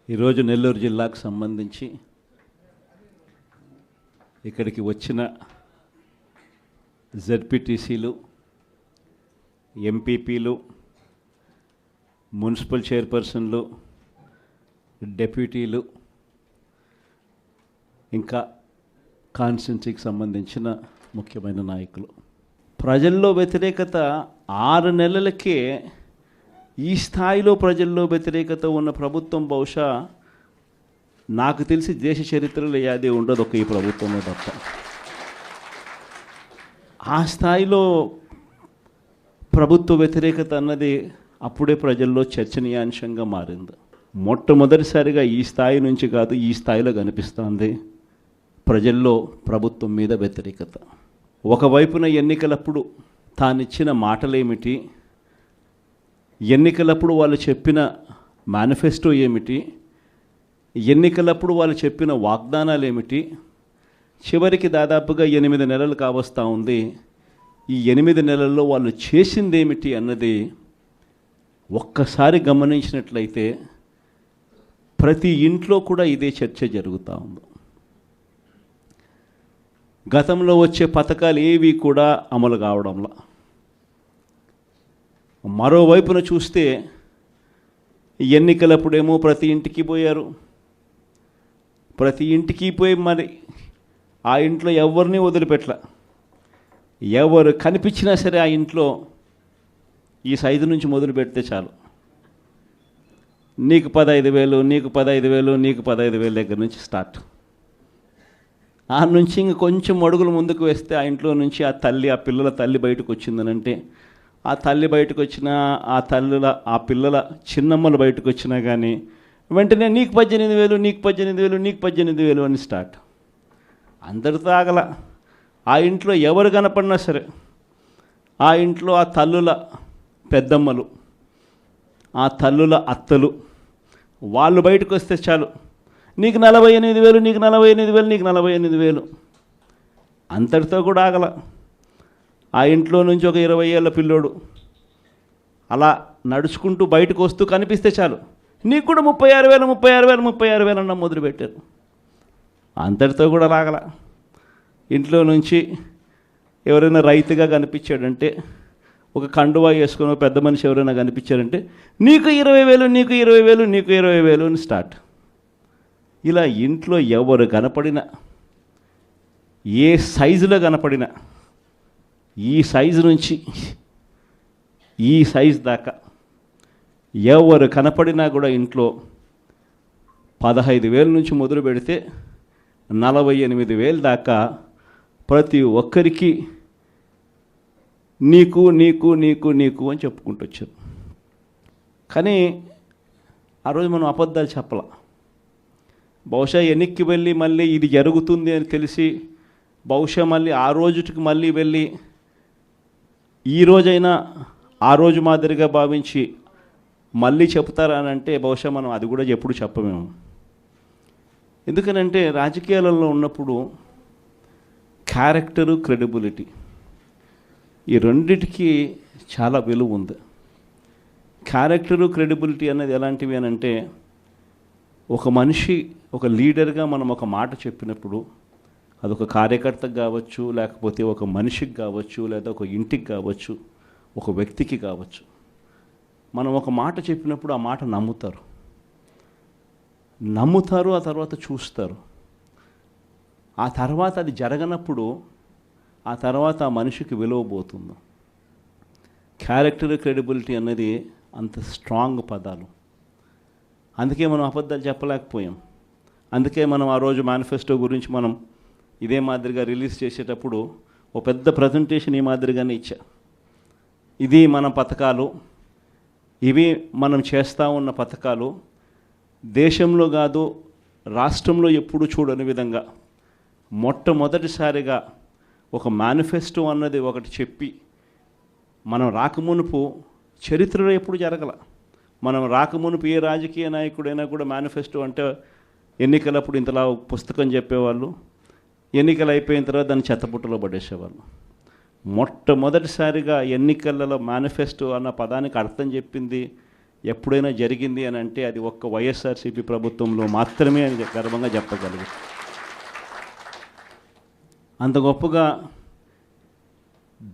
ఈరోజు నెల్లూరు జిల్లాకు సంబంధించి ఇక్కడికి వచ్చిన జెడ్పీటీసీలు, ఎంపీపీలు, మున్సిపల్ చైర్పర్సన్లు, డెప్యూటీలు, ఇంకా కాన్స్టిట్యున్సీకి సంబంధించిన ముఖ్యమైన నాయకులు. ప్రజల్లో వ్యతిరేకత 6 నెలలకే ఈ స్థాయిలో ప్రజల్లో వ్యతిరేకత ఉన్న ప్రభుత్వం బహుశా నాకు తెలిసి దేశ చరిత్రలో ఏది ఉండదు, ఒక ఈ ప్రభుత్వంలో తప్ప. ఆ స్థాయిలో ప్రభుత్వ వ్యతిరేకత అన్నది అప్పుడే ప్రజల్లో చర్చనీయాంశంగా మారింది. మొట్టమొదటిసారిగా ఈ స్థాయి నుంచి కాదు, ఈ స్థాయిలో కనిపిస్తుంది ప్రజల్లో ప్రభుత్వం మీద వ్యతిరేకత. ఒకవైపున ఎన్నికలప్పుడు తానిచ్చిన మాటలేమిటి, ఎన్నికలప్పుడు వాళ్ళు చెప్పిన మేనిఫెస్టో ఏమిటి, ఎన్నికలప్పుడు వాళ్ళు చెప్పిన వాగ్దానాలు ఏమిటి, చివరికి దాదాపుగా 8 నెలలు కావస్తూ ఉంది. ఈ 8 నెలల్లో వాళ్ళు చేసింది ఏమిటి అన్నది ఒక్కసారి గమనించినట్లయితే ప్రతి ఇంట్లో కూడా ఇదే చర్చ జరుగుతూ ఉంది. గతంలో వచ్చే పథకాలు ఏవి కూడా అమలు కావడంలా. మరోవైపున చూస్తే ఎన్నికలప్పుడేమో ప్రతి ఇంటికి పోయారు. ప్రతి ఇంటికి పోయి మరి ఆ ఇంట్లో ఎవరిని వదిలిపెట్టల. ఎవరు కనిపించినా సరే ఆ ఇంట్లో ఈ సైజు నుంచి మొదలు పెడితే చాలు, నీకు 15,000, నీకు 15,000, నీకు 15,000 దగ్గర నుంచి స్టార్ట్. ఆ నుంచి ఇంక కొంచెం అడుగులు ముందుకు వేస్తే ఆ ఇంట్లో నుంచి ఆ పిల్లల తల్లి బయటకు వచ్చిందనంటే, ఆ తల్లి బయటకు వచ్చినా, ఆ పిల్లల చిన్నమ్మలు బయటకు వచ్చినా కానీ వెంటనే నీకు 18,000, నీకు 18,000, నీకు 18,000 అని స్టార్ట్. అందరితో ఆగల. ఆ ఇంట్లో ఎవరు కనపడినా సరే, ఆ ఇంట్లో ఆ తల్లుల పెద్దమ్మలు, ఆ తల్లుల అత్తలు, వాళ్ళు బయటకు వస్తే చాలు, నీకు 48,000, నీకు 48,000, నీకు 48,000. అంతటితో కూడా ఆగల. ఆ ఇంట్లో నుంచి ఒక 20 ఏళ్ళ పిల్లోడు అలా నడుచుకుంటూ బయటకు వస్తూ కనిపిస్తే చాలు, నీకు కూడా 36,000, 36,000, 36,000 అన్న మొదలుపెట్టారు. అంతటితో కూడా రాగల. ఇంట్లో నుంచి ఎవరైనా రైతుగా కనిపించాడంటే, ఒక కండువా వేసుకుని పెద్ద మనిషి ఎవరైనా కనిపించారంటే, నీకు 20,000, నీకు 20,000, నీకు 20,000 అని స్టార్ట్. ఇలా ఇంట్లో ఎవరు కనపడినా, ఏ సైజులో కనపడినా, ఈ సైజు నుంచి ఈ సైజు దాకా ఎవరు కనపడినా కూడా ఇంట్లో 15,000 నుంచి మొదలు పెడితే 48,000 దాకా ప్రతి ఒక్కరికి నీకు నీకు నీకు నీకు అని చెప్పుకుంటూ వచ్చారు. కానీ ఆ రోజు మనం అబద్ధాలు చెప్పాల. బహుశా ఎన్నికకి వెళ్ళి మళ్ళీ ఇది జరుగుతుంది అని తెలిసి బహుశా మళ్ళీ ఆ రోజుకి మళ్ళీ వెళ్ళి ఈ రోజైనా ఆ రోజు మాదిరిగా భావించి మళ్ళీ చెప్తారా అని అంటే బహుశా మనం అది కూడా ఎప్పుడు చెప్పమేము. ఎందుకనంటే రాజకీయాలలో ఉన్నప్పుడు క్యారెక్టరు, క్రెడిబిలిటీ, ఈ రెండిటికి చాలా విలువ ఉంది. క్యారెక్టరు, క్రెడిబిలిటీ అనేది ఎలాంటివి అని అంటే, ఒక మనిషి ఒక లీడర్గా మనం ఒక మాట చెప్పినప్పుడు అదొక కార్యకర్తకు కావచ్చు, లేకపోతే ఒక మనిషికి కావచ్చు, లేదా ఒక ఇంటికి కావచ్చు, ఒక వ్యక్తికి కావచ్చు. మనం ఒక మాట చెప్పినప్పుడు ఆ మాట నమ్ముతారు, ఆ తర్వాత చూస్తారు. ఆ తర్వాత అది జరగనప్పుడు ఆ తర్వాత ఆ మనిషికి విలువ పోతుంది. క్యారెక్టర్, క్రెడిబిలిటీ అనేది అంత స్ట్రాంగ్ పదాలు. అందుకే మనం అబద్ధాలు చెప్పలేకపోయాం. అందుకే మనం ఆ రోజు మేనిఫెస్టో గురించి మనం ఇదే మాదిరిగా రిలీజ్ చేసేటప్పుడు ఒక పెద్ద ప్రజెంటేషన్ ఈ మాదిరిగానే ఇచ్చా. ఇది మన పథకాలు, ఇవి మనం చేస్తూ ఉన్న పథకాలు, దేశంలో కాదు రాష్ట్రంలో ఎప్పుడు చూడని విధంగా మొట్టమొదటిసారిగా ఒక మేనిఫెస్టో అన్నది ఒకటి చెప్పి, మనం రాకమునుపు చరిత్రలో ఎప్పుడు జరగల. మనం రాకమునుపు ఏ రాజకీయ నాయకుడైనా కూడా మేనిఫెస్టో అంటే ఎన్నికలప్పుడు ఇంతలా పుస్తకం చెప్పేవాళ్ళు, ఎన్నికలు అయిపోయిన తర్వాత దాన్ని చెత్తపుట్టలో పడేసేవాళ్ళు. మొట్టమొదటిసారిగా ఎన్నికలలో మేనిఫెస్టో అన్న పదానికి అర్థం చెప్పింది ఎప్పుడైనా జరిగింది అని అంటే అది ఒక్క వైఎస్ఆర్సీపీ ప్రభుత్వంలో మాత్రమే అని గర్వంగా చెప్పగలుగు. అంత గొప్పగా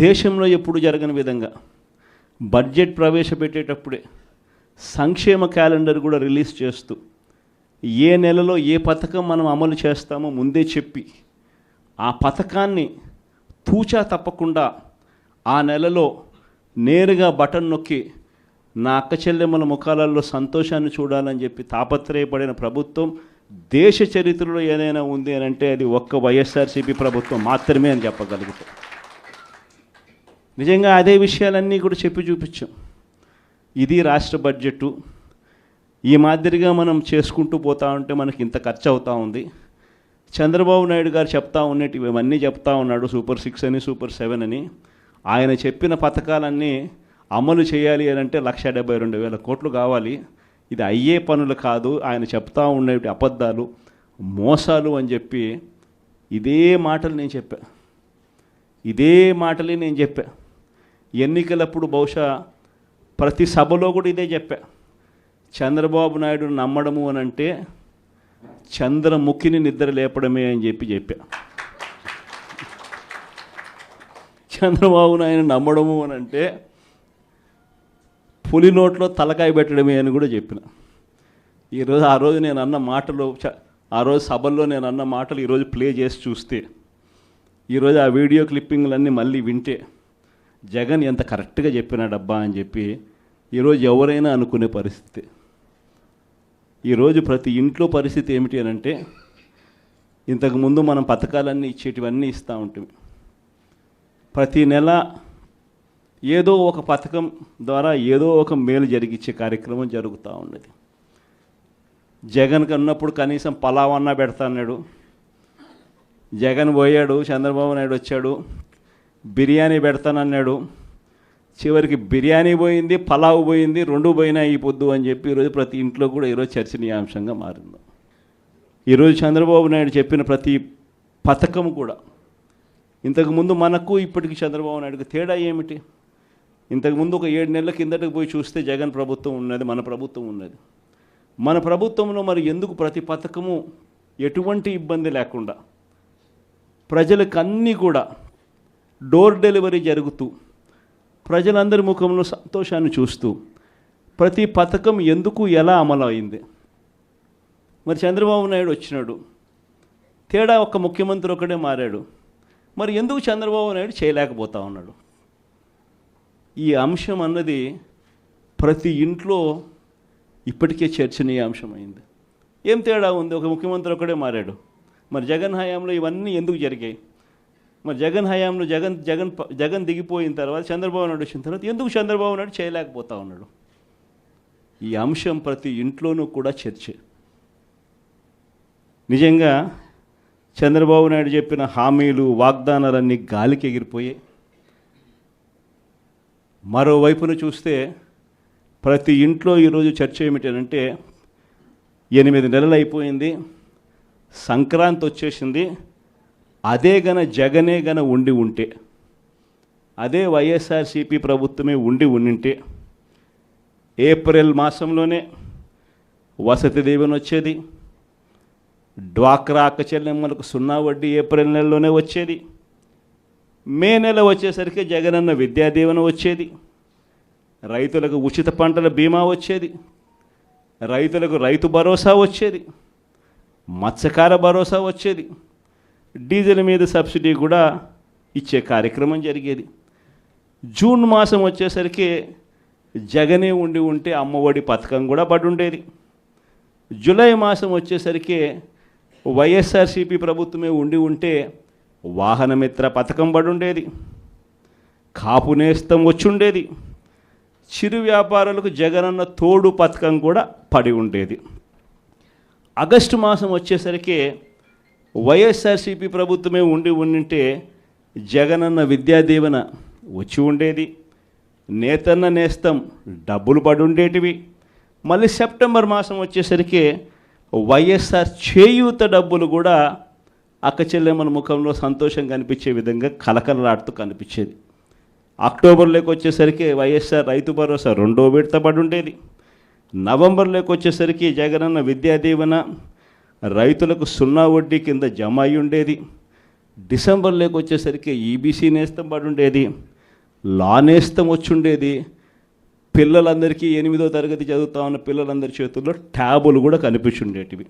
దేశంలో ఎప్పుడు జరగని విధంగా బడ్జెట్ ప్రవేశపెట్టేటప్పుడే సంక్షేమ క్యాలెండర్ కూడా రిలీజ్ చేస్తూ ఏ నెలలో ఏ పథకం మనం అమలు చేస్తామో ముందే చెప్పి ఆ పథకాన్ని తూచా తప్పకుండా ఆ నెలలో నేరుగా బటన్ నొక్కి నా అక్క చెల్లెమ్మల ముఖాలలో సంతోషాన్ని చూడాలని చెప్పి తాపత్రయపడిన ప్రభుత్వం దేశ చరిత్రలో ఏదైనా ఉంది అని అంటే అది ఒక్క వైఎస్ఆర్సీపీ ప్రభుత్వం మాత్రమే అని చెప్పగలుగుతాం. నిజంగా అదే విషయాలన్నీ కూడా చెప్పి చూపించాం. ఇది రాష్ట్ర బడ్జెటు, ఈ మాదిరిగా మనం చేసుకుంటూ పోతా ఉంటే మనకి ఇంత ఖర్చు అవుతూ ఉంది. చంద్రబాబు నాయుడు గారు చెప్తా ఉన్నట్టు ఇవన్నీ చెప్తా ఉన్నాడు, సూపర్ 6 అని సూపర్ 7 అని. ఆయన చెప్పిన పథకాలన్నీ అమలు చేయాలి అని అంటే 1,72,000 కోట్లు కావాలి. ఇది అయ్యే పనులు కాదు, ఆయన చెప్తా ఉండేవి అబద్ధాలు, మోసాలు అని చెప్పి ఇదే మాటలు నేను చెప్పా. ఇదే మాటలే నేను చెప్పా. ఎన్నికలప్పుడు బహుశా ప్రతి సభలో కూడా ఇదే చెప్పా. చంద్రబాబు నాయుడు నమ్మడము అని అంటే చంద్రముఖిని నిద్ర లేపడమే అని చెప్పా. చంద్రబాబు నాయుడు నమ్మడము అని అంటే పులి నోట్లో తలకాయ పెట్టడమే అని కూడా చెప్పిన. ఈరోజు ఆ రోజు నేను అన్న మాటలు, ఆ రోజు సభల్లో నేను అన్న మాటలు ఈరోజు ప్లే చేసి చూస్తే, ఈరోజు ఆ వీడియో క్లిప్పింగ్లన్నీ మళ్ళీ వింటే జగన్ ఎంత కరెక్ట్గా చెప్పినాడబ్బా అని చెప్పి ఈరోజు ఎవరైనా అనుకునే పరిస్థితి. ఈరోజు ప్రతి ఇంట్లో పరిస్థితి ఏమిటి అని అంటే, ఇంతకుముందు మనం పథకాలన్నీ ఇచ్చేటివన్నీ ఇస్తూ ఉంటాం. ప్రతి నెల ఏదో ఒక పథకం ద్వారా ఏదో ఒక మేలు జరిగించే కార్యక్రమం జరుగుతూ ఉన్నది. జగన్ కన్నప్పుడు కనీసం పలావన్నా పెడతా అన్నాడు. జగన్ పోయాడు, చంద్రబాబు నాయుడు వచ్చాడు, బిర్యానీ పెడతానన్నాడు. చివరికి బిర్యానీ పోయింది, పలావ్ పోయింది, 2 పోయినా ఈ పొద్దు అని చెప్పి ఈరోజు ప్రతి ఇంట్లో కూడా ఈరోజు చర్చనీయాంశంగా మారింది. ఈరోజు చంద్రబాబు నాయుడు చెప్పిన ప్రతి పథకం కూడా, ఇంతకుముందు మనకు ఇప్పటికి చంద్రబాబు నాయుడుకి తేడా ఏమిటి? ఇంతకుముందు ఒక 7 నెలల కిందటకు పోయి చూస్తే జగన్ ప్రభుత్వం ఉన్నది, మన ప్రభుత్వం ఉన్నది. మన ప్రభుత్వంలో మరి ఎందుకు ప్రతి పథకము ఎటువంటి ఇబ్బంది లేకుండా ప్రజలకు అన్నీ కూడా డోర్ డెలివరీ జరుగుతూ ప్రజలందరి ముఖంలో సంతోషాన్ని చూస్తూ ప్రతి పథకం ఎందుకు ఎలా అమలు అయింది? మరి చంద్రబాబు నాయుడు వచ్చినాడు, తేడా ఒక్క ముఖ్యమంత్రి ఒకడే మారాడు. మరి ఎందుకు చంద్రబాబు నాయుడు చేయలేకపోతా ఉన్నాడు? ఈ అంశం అన్నది ప్రతి ఇంట్లో ఇప్పటికే చర్చనీయాంశమైంది. ఏం తేడా ఉంది? ఒక ముఖ్యమంత్రి ఒకడే మారాడు. మరి జగన్ హయాంలో ఇవన్నీ ఎందుకు జరిగాయి? మరి జగన్ హయాంలో జగన్ దిగిపోయిన తర్వాత చంద్రబాబు నాయుడు వచ్చిన తర్వాత ఎందుకు చంద్రబాబు నాయుడు చేయలేకపోతా ఉన్నాడు? ఈ అంశం ప్రతి ఇంట్లోనూ కూడా చర్చ. నిజంగా చంద్రబాబు నాయుడు చెప్పిన హామీలు, వాగ్దానాలన్నీ గాలికి ఎగిరిపోయాయి. మరోవైపున చూస్తే ప్రతి ఇంట్లో ఈరోజు చర్చ ఏమిటంటే, 8 నెలలు అయిపోయింది, సంక్రాంతి వచ్చేసింది, జగనే ఉండి ఉంటే, అదే వైఎస్ఆర్సీపీ ప్రభుత్వమే ఉండింటే ఏప్రిల్ మాసంలోనే వసతి దీవెన వచ్చేది, డ్వాక్రా అక్క చెల్లెమ్మలకు 0 వడ్డీ ఏప్రిల్ నెలలోనే వచ్చేది, మే నెల వచ్చేసరికి జగనన్న విద్యా దీవెన వచ్చేది, రైతులకు ఉచిత పంటల బీమా వచ్చేది, రైతులకు రైతు భరోసా వచ్చేది, మత్స్యకార భరోసా వచ్చేది, డీజిల్ మీద సబ్సిడీ కూడా ఇచ్చే కార్యక్రమం జరిగేది. జూన్ మాసం వచ్చేసరికి జగనే ఉంటే అమ్మఒడి పథకం కూడా పడి ఉండేది. జూలై మాసం వచ్చేసరికి వైఎస్ఆర్సీపీ ప్రభుత్వమే ఉంటే వాహనమిత్ర పథకం పడి ఉండేది, కాపు నేస్తం వచ్చి ఉండేది, చిరు వ్యాపారులకు జగనన్న తోడు పథకం కూడా పడి ఉండేది. ఆగస్టు మాసం వచ్చేసరికి వైఎస్ఆర్సీపీ ప్రభుత్వమే ఉంటే జగనన్న విద్యా దీవెన వచ్చి ఉండేది, నేతన్న నేస్తం డబ్బులు పడి ఉండేటివి. మళ్ళీ సెప్టెంబర్ మాసం వచ్చేసరికి వైఎస్ఆర్ చేయూత డబ్బులు కూడా అక్క చెల్లెమ్మల ముఖంలో సంతోషం కనిపించే విధంగా కలకలలాడుతూ కనిపించేది. అక్టోబర్లోకి వచ్చేసరికి వైఎస్ఆర్ రైతు భరోసా 2వ విడత పడి ఉండేది. నవంబర్లోకి వచ్చేసరికి జగనన్న విద్యా దీవెన రైతులకు 0 వడ్డీ కింద జమ అయి ఉండేది. డిసెంబర్లోకి వచ్చేసరికి ఈబీసీ నేస్తం పడి ఉండేది, లా నేస్తం వచ్చి ఉండేది. పిల్లలందరికీ 8వ తరగతి చదువుతా ఉన్న పిల్లలందరి చేతుల్లో ట్యాబులు కూడా కనిపించుండేటివి.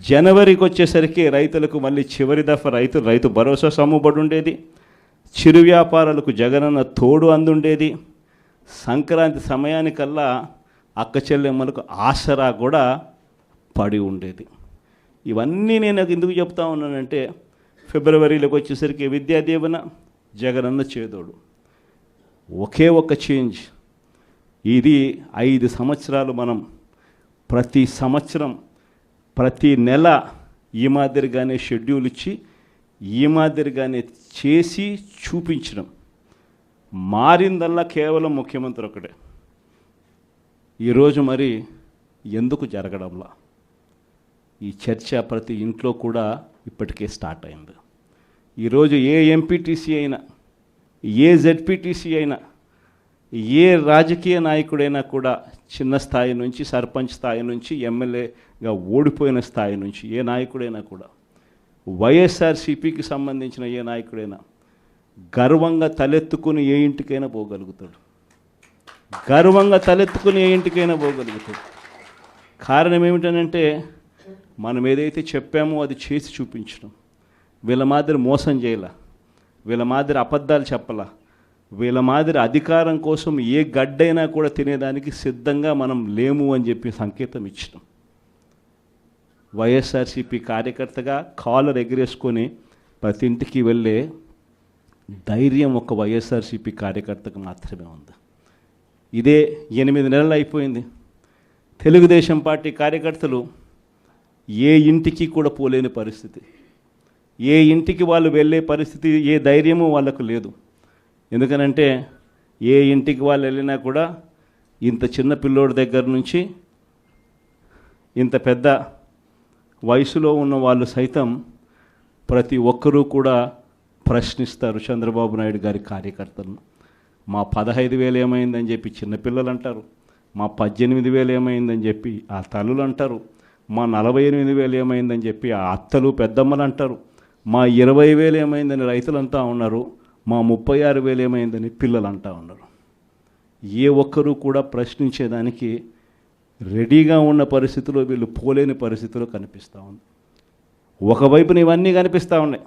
జనవరికి వచ్చేసరికి రైతులకు మళ్ళీ చివరి దఫా రైతు భరోసా సమ్ముబడి ఉండేది. చిరు వ్యాపారాలకు జగనన్న తోడు అందుండేది. సంక్రాంతి సమయానికల్లా అక్క చెల్లెమ్మలకు ఆసరా కూడా పడి ఉండేది. ఇవన్నీ నేను ఎందుకు చెప్తా ఉన్నానంటే, ఫిబ్రవరిలోకి వచ్చేసరికి విద్యా దీవెన, జగనన్న చేదోడు. ఒకే ఒక చేంజ్. ఇది 5 సంవత్సరాలు మనం ప్రతి సంవత్సరం ప్రతి నెల ఈ మాదిరిగానే షెడ్యూల్ ఇచ్చి ఈ మాదిరిగానే చేసి చూపించడం. మారిందల్లా కేవలం ముఖ్యమంత్రి ఒకటే. ఈరోజు మరి ఎందుకు జరగడంలా ఈ చర్చ ప్రతి ఇంట్లో కూడా ఇప్పటికే స్టార్ట్ అయింది. ఈరోజు ఏ ఎంపీటీసీ అయినా, ఏ జెడ్పీటీసీ అయినా, ఏ రాజకీయ నాయకుడైనా కూడా చిన్న స్థాయి నుంచి, సర్పంచ్ స్థాయి నుంచి, ఎమ్మెల్యేగా ఓడిపోయిన స్థాయి నుంచి ఏ నాయకుడైనా కూడా, వైఎస్ఆర్సీపీకి సంబంధించిన ఏ నాయకుడైనా గర్వంగా తలెత్తుకుని ఏ ఇంటికైనా పోగలుగుతాడు. గర్వంగా తలెత్తుకుని ఏ ఇంటికైనా పోగలుగుతాడు. కారణం ఏమిటనంటే, మనం ఏదైతే చెప్పామో అది చేసి చూపించడం. వీళ్ళ మాదిరి మోసం చేయాల, వీళ్ళ మాదిరి అబద్ధాలు చెప్పాల, వీళ్ళ మాదిరి అధికారం కోసం ఏ గడ్డైనా కూడా తినేదానికి సిద్ధంగా మనం లేము అని చెప్పి సంకేతం ఇచ్చడం. వైఎస్ఆర్సీపీ కార్యకర్తగా కాలర్ ఎగిరేసుకొని ప్రతి ఇంటికి వెళ్ళే ధైర్యం ఒక వైఎస్ఆర్సీపీ కార్యకర్తకు మాత్రమే ఉంది. ఇదే 8 నెలలు అయిపోయింది. తెలుగుదేశం పార్టీ కార్యకర్తలు ఏ ఇంటికి కూడా పోలేని పరిస్థితి, ఏ ఇంటికి వాళ్ళు వెళ్ళే పరిస్థితి, ఏ ధైర్యము వాళ్ళకు లేదు. ఎందుకనంటే ఏ ఇంటికి వాళ్ళు వెళ్ళినా కూడా ఇంత చిన్న పిల్లోడి దగ్గర నుంచి ఇంత పెద్ద వయసులో ఉన్న వాళ్ళు సైతం ప్రతి ఒక్కరూ కూడా ప్రశ్నిస్తారు చంద్రబాబు నాయుడు గారి కార్యకర్తలను. మా 15,000 ఏమైందని చెప్పి చిన్నపిల్లలు అంటారు, మా 18,000 ఏమైందని చెప్పి ఆ తల్లులు అంటారు, మా 48,000 ఏమైందని చెప్పి ఆ అత్తలు పెద్దమ్మలు అంటారు, మా 20,000 ఏమైందని రైతులంతా ఉన్నారు, మా 36,000 ఏమైందని పిల్లలు అంటూ ఉన్నారు. ఏ ఒక్కరూ కూడా ప్రశ్నించేదానికి రెడీగా ఉన్న పరిస్థితిలో వీళ్ళు పోలేని పరిస్థితిలో కనిపిస్తూ ఉంది. ఒకవైపున ఇవన్నీ కనిపిస్తూ ఉన్నాయి.